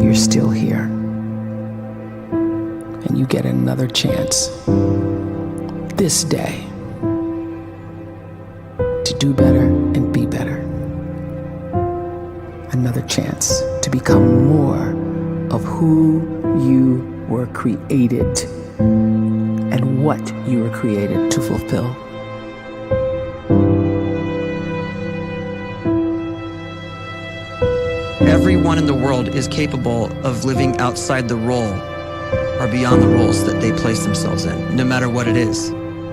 you're still here. And you get another chance this day to do better and be better. Another chance to become more of who you were created and what you were created to fulfill. Everyone in the world is capable of living outside the role or beyond the roles that they place themselves in, no matter what it is.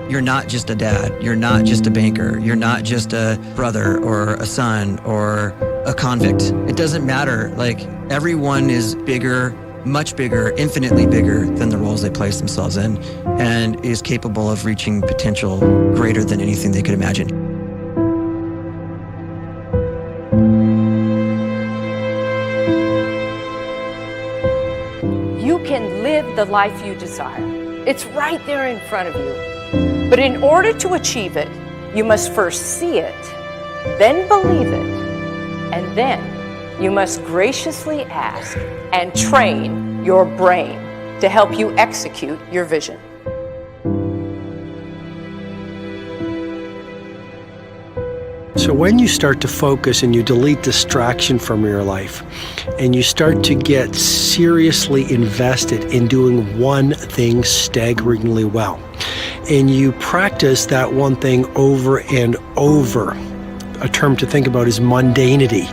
You're not just a dad, you're not just a banker, you're not just a brother or a son or a convict. It doesn't matter. Like, everyone is bigger, much bigger, infinitely bigger than the roles they place themselves in, and is capable of reaching potential greater than anything they could imagine. You can live the life you desire. It's right there in front of you. But in order to achieve it, you must first see it, then believe it, and then you must graciously ask and train your brain to help you execute your vision. So when you start to focus and you delete distraction from your life, and you start to get seriously invested in doing one thing staggeringly well, and you practice that one thing over and over, a term to think about is mundanity.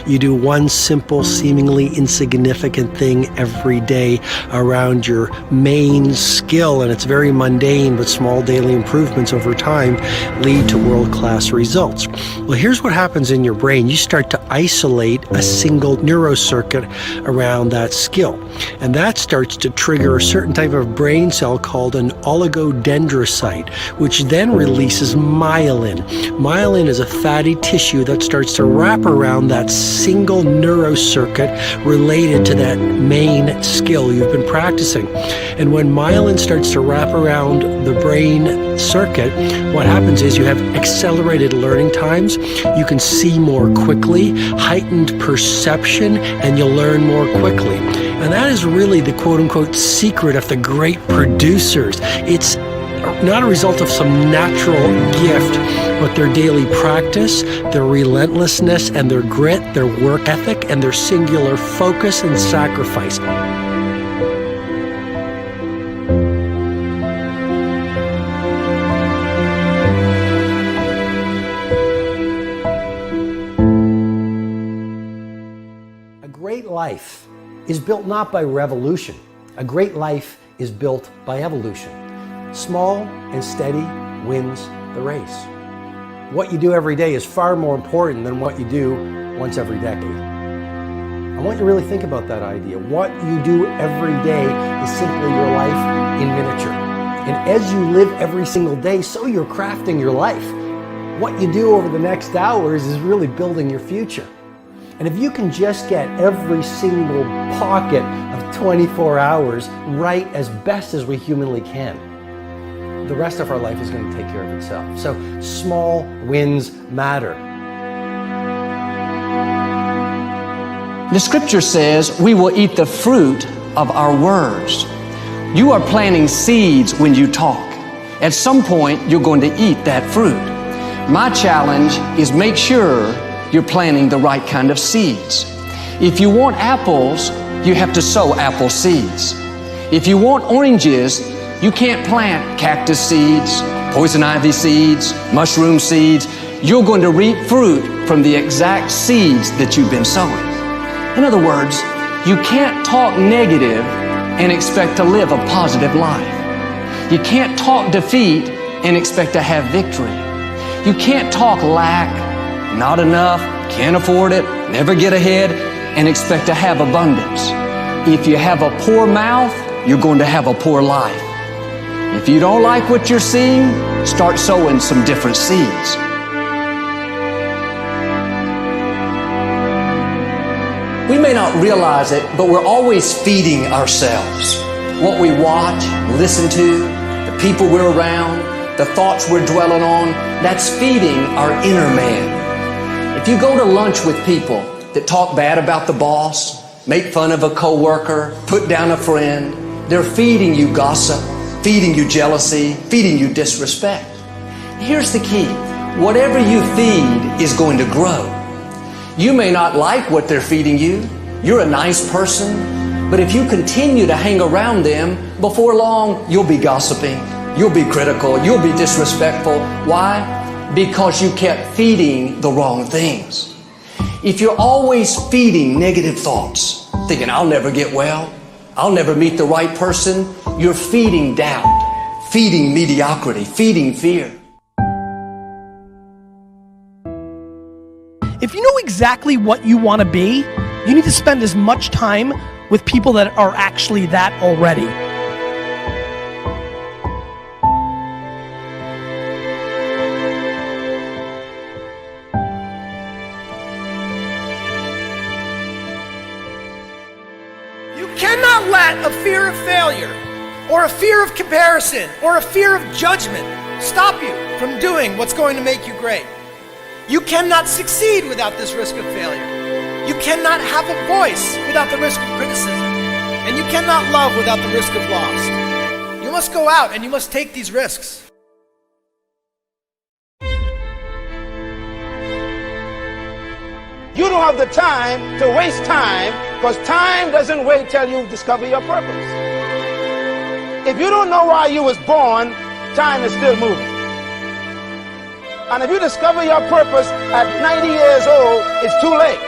You do one simple, seemingly insignificant thing every day around your main skill, and it's very mundane, but small daily improvements over time lead to world-class results. Well, here's what happens in your brain. You start to isolate a single neurocircuit around that skill, and that starts to trigger a certain type of brain cell called an oligodendrocyte, which then releases myelin. Myelin is a fatty tissue that starts to wrap around that single neurocircuit related to that main skill you've been practicing. And when myelin starts to wrap around the brain circuit, what happens is you have accelerated learning times, you can see more quickly, heightened perception, and you'll learn more quickly. And that is really the quote-unquote secret of the great producers. It's not a result of some natural gift, but their daily practice, their relentlessness and their grit, their work ethic, and their singular focus and sacrifice. A great life is built not by revolution. A great life is built by evolution. Small and steady wins the race. What you do every day is far more important than what you do once every decade. I want you to really think about that idea. What you do every day is simply your life in miniature. And as you live every single day, so you're crafting your life. What you do over the next hours is really building your future. And if you can just get every single pocket of 24 hours right as best as we humanly can, the rest of our life is going to take care of itself. So small wins matter. The scripture says we will eat the fruit of our words. You are planting seeds when you talk. At some point, you're going to eat that fruit. My challenge is make sure you're planting the right kind of seeds. If you want apples, you have to sow apple seeds. If you want oranges, you can't plant cactus seeds, poison ivy seeds, mushroom seeds. You're going to reap fruit from the exact seeds that you've been sowing. In other words, you can't talk negative and expect to live a positive life. You can't talk defeat and expect to have victory. You can't talk lack, not enough, can't afford it, never get ahead, and expect to have abundance. If you have a poor mouth, you're going to have a poor life. If you don't like what you're seeing, start sowing some different seeds. We may not realize it, but we're always feeding ourselves. What we watch, listen to, the people we're around, the thoughts we're dwelling on, that's feeding our inner man. If you go to lunch with people that talk bad about the boss, make fun of a coworker, put down a friend. They're feeding you gossip, feeding you jealousy, feeding you disrespect. Here's the key. Whatever you feed is going to grow. You may not like what they're feeding you. You're a nice person, but if you continue to hang around them, before long, you'll be gossiping, you'll be critical, you'll be disrespectful. Why? Because you kept feeding the wrong things. If you're always feeding negative thoughts, thinking, I'll never get well, I'll never meet the right person, you're feeding doubt, feeding mediocrity, feeding fear. If you know exactly what you want to be, you need to spend as much time with people that are actually that already. You cannot let a fear of failure, or a fear of comparison, or a fear of judgment stop you from doing what's going to make you great. You cannot succeed without this risk of failure. You cannot have a voice without the risk of criticism. And you cannot love without the risk of loss. You must go out and you must take these risks. You don't have the time to waste time, because time doesn't wait till you discover your purpose. If you don't know why you was born, time is still moving. And if you discover your purpose at 90 years old, it's too late.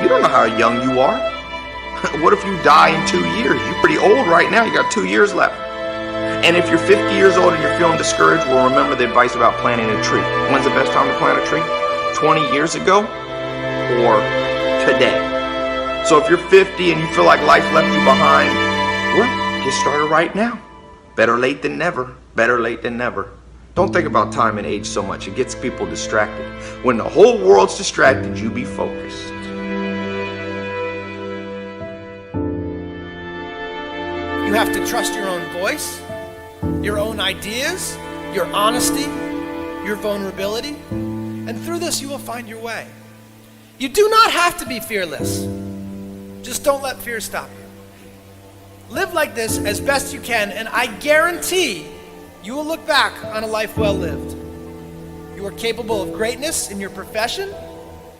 You don't know how young you are. What if you die in 2 years? You're pretty old right now. You got 2 years left. And if you're 50 years old and you're feeling discouraged, well, remember the advice about planting a tree. When's the best time to plant a tree? 20 years ago or today? So if you're 50 and you feel like life left you behind, well, get started right now. Better late than never. Better late than never. Don't think about time and age so much. It gets people distracted. When the whole world's distracted, you be focused. You have to trust your own voice, your own ideas, your honesty, your vulnerability, and through this you will find your way. You do not have to be fearless. Just don't let fear stop you. Live like this as best you can, and I guarantee you will look back on a life well lived. You are capable of greatness in your profession,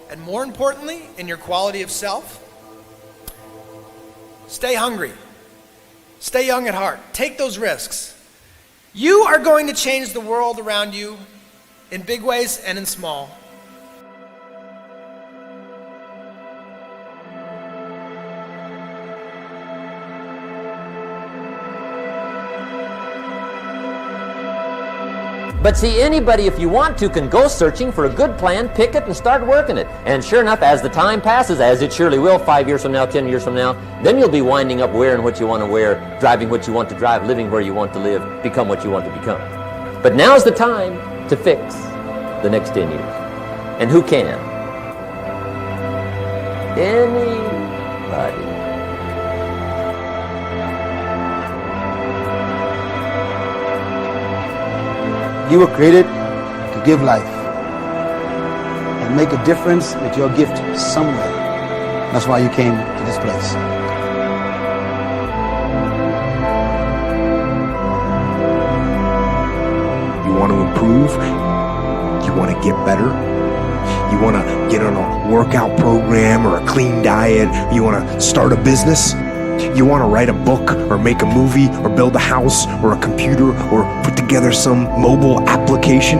and more importantly, in your quality of self. Stay hungry. Stay young at heart. Take those risks. You are going to change the world around you in big ways and in small. But see, anybody, if you want to, can go searching for a good plan, pick it, and start working it. And sure enough, as the time passes, as it surely will 5 years from now, 10 years from now, then you'll be winding up wearing what you want to wear, driving what you want to drive, living where you want to live, become what you want to become. But now's the time to fix the next 10 years. And who can? Anybody. You were created to give life and make a difference with your gift somewhere. That's why you came to this place. You want to improve? You want to get better? You want to get on a workout program or a clean diet? You want to start a business? You want to write a book or make a movie or build a house or a computer or put together some mobile application?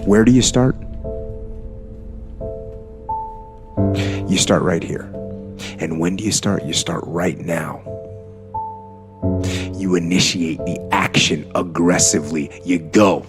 Where do you start? You start right here. And when do you start? You start right now. You initiate the action aggressively. You go.